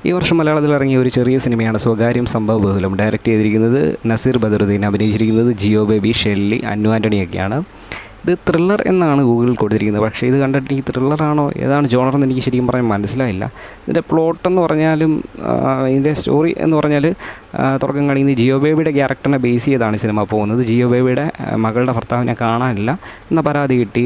ഈ വർഷം മലയാളത്തിൽ ഇറങ്ങിയ ഒരു ചെറിയ സിനിമയാണ് സ്വകാര്യം സംഭവബഹുലം. ഡയറക്റ്റ് ചെയ്തിരിക്കുന്നത് നസീർ ബദറുദ്ദീൻ, അഭിനയിച്ചിരിക്കുന്നത് ജിയോ ബേബി, ഷെല്ലി, അന്നു ആൻ്റണിയൊക്കെയാണ്. ഇത് ത്രില്ലർ എന്നാണ് ഗൂഗിളിൽ കൊടുത്തിരിക്കുന്നത്. പക്ഷേ ഇത് കണ്ടിട്ട് ഈ ത്രില്ലറാണോ ഏതാണ് ജോണറെന്ന് എനിക്ക് ശരിക്കും പറയാൻ മനസ്സിലായില്ല. ഇതിൻ്റെ പ്ലോട്ടെന്ന് പറഞ്ഞാലും ഇതിൻ്റെ സ്റ്റോറി എന്ന് പറഞ്ഞാൽ തുടക്കം കാണിക്കുന്നത് ജിയോ ബേബിയുടെ ക്യാരക്ടറിനെ ബേസ് ചെയ്താണ് സിനിമ പോകുന്നത്. ജിയോ ബേബിയുടെ മകളുടെ ഭർത്താവിനെ കാണാനില്ല എന്ന പരാതി കിട്ടി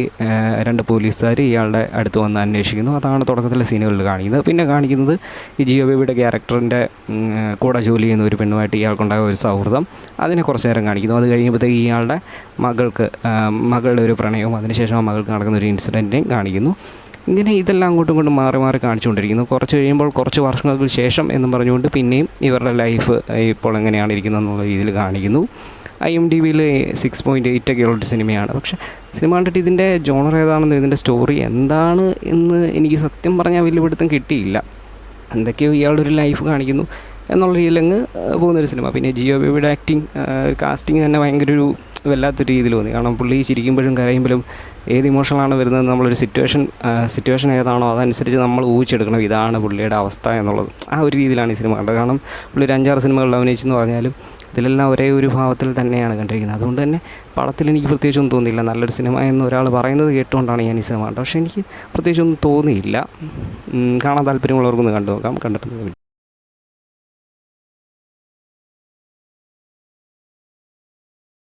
2 പോലീസുകാർ ഇയാളുടെ അടുത്ത് വന്ന് അന്വേഷിക്കുന്നു. അതാണ് തുടക്കത്തിലെ സീനുകളിൽ കാണിക്കുന്നത്. പിന്നെ കാണിക്കുന്നത് ഈ ജിയോ ബേബിയുടെ ക്യാരക്ടറിൻ്റെ കൂടെ ജോലി ചെയ്യുന്ന ഒരു പെണ്ണുമായിട്ട് ഇയാൾക്കുണ്ടായ ഒരു സൗഹൃദം, അതിനെ കുറച്ച് നേരം കാണിക്കുന്നു. അത് കഴിയുമ്പോഴത്തേക്ക് ഇയാളുടെ മകളുടെ ഒരു പ്രണയവും അതിനുശേഷം ആ മകൾക്ക് നടക്കുന്ന ഒരു ഇൻസിഡൻറ്റിനെയും കാണിക്കുന്നു. ഇങ്ങനെ ഇതെല്ലാം അങ്ങോട്ടും ഇങ്ങോട്ടും മാറി മാറി കാണിച്ചുകൊണ്ടിരിക്കുന്നു. കുറച്ച് കഴിയുമ്പോൾ കുറച്ച് വർഷങ്ങൾക്ക് ശേഷം എന്നും പറഞ്ഞുകൊണ്ട് പിന്നെയും ഇവരുടെ ലൈഫ് ഇപ്പോൾ എങ്ങനെയാണ് ഇരിക്കുന്നത് എന്നുള്ള രീതിയിൽ കാണിക്കുന്നു. IMDbയിൽ 6.8 ഒക്കെയുള്ളൊരു സിനിമയാണ്. പക്ഷേ സിനിമ കണ്ടിട്ട് ഇതിൻ്റെ ജോണർ ഏതാണെന്ന് ഇതിൻ്റെ സ്റ്റോറി എന്താണ് എന്ന് എനിക്ക് സത്യം പറഞ്ഞാൽ വലിയ പിടുത്തം കിട്ടിയില്ല. എന്തൊക്കെയോ ഇയാളുടെ ഒരു ലൈഫ് കാണിക്കുന്നു എന്നുള്ള രീതിയിലങ്ങ് പോകുന്നൊരു സിനിമ. പിന്നെ ജിയോ ബേബിയുടെ കാസ്റ്റിംഗ് തന്നെ ഭയങ്കര ഒരു വല്ലാത്തൊരു രീതിയിൽ തോന്നി. കാരണം പുള്ളി ചിരിക്കുമ്പോഴും കരയുമ്പോഴും ഏത് ഇമോഷണലാണ് വരുന്നത് നമ്മളൊരു സിറ്റുവേഷൻ ഏതാണോ അതനുസരിച്ച് നമ്മൾ ഊഹിച്ചെടുക്കണം ഇതാണ് പുള്ളിയുടെ അവസ്ഥ എന്നുള്ളത്. ആ ഒരു രീതിയിലാണ് ഈ സിനിമ കണ്ടത്. കാരണം പുള്ളി ഒരു 5-6 സിനിമകളിൽ അഭിനയിച്ചെന്ന് പറഞ്ഞാലും ഇതിലെല്ലാം ഒരേ ഒരു ഭാവത്തിൽ തന്നെയാണ് കണ്ടിരിക്കുന്നത്. അതുകൊണ്ട് തന്നെ പടത്തിൽ എനിക്ക് പ്രത്യേകിച്ചൊന്നും തോന്നിയില്ല. നല്ലൊരു സിനിമ എന്ന് ഒരാൾ പറയുന്നത് കേട്ടുകൊണ്ടാണ് ഞാൻ ഈ സിനിമ കണ്ടത്. പക്ഷേ എനിക്ക് പ്രത്യേകിച്ചൊന്നും തോന്നിയില്ല. കാണാൻ താല്പര്യമുള്ളവർക്കൊന്ന് കണ്ടു നോക്കാം. കണ്ടിട്ടുണ്ട്.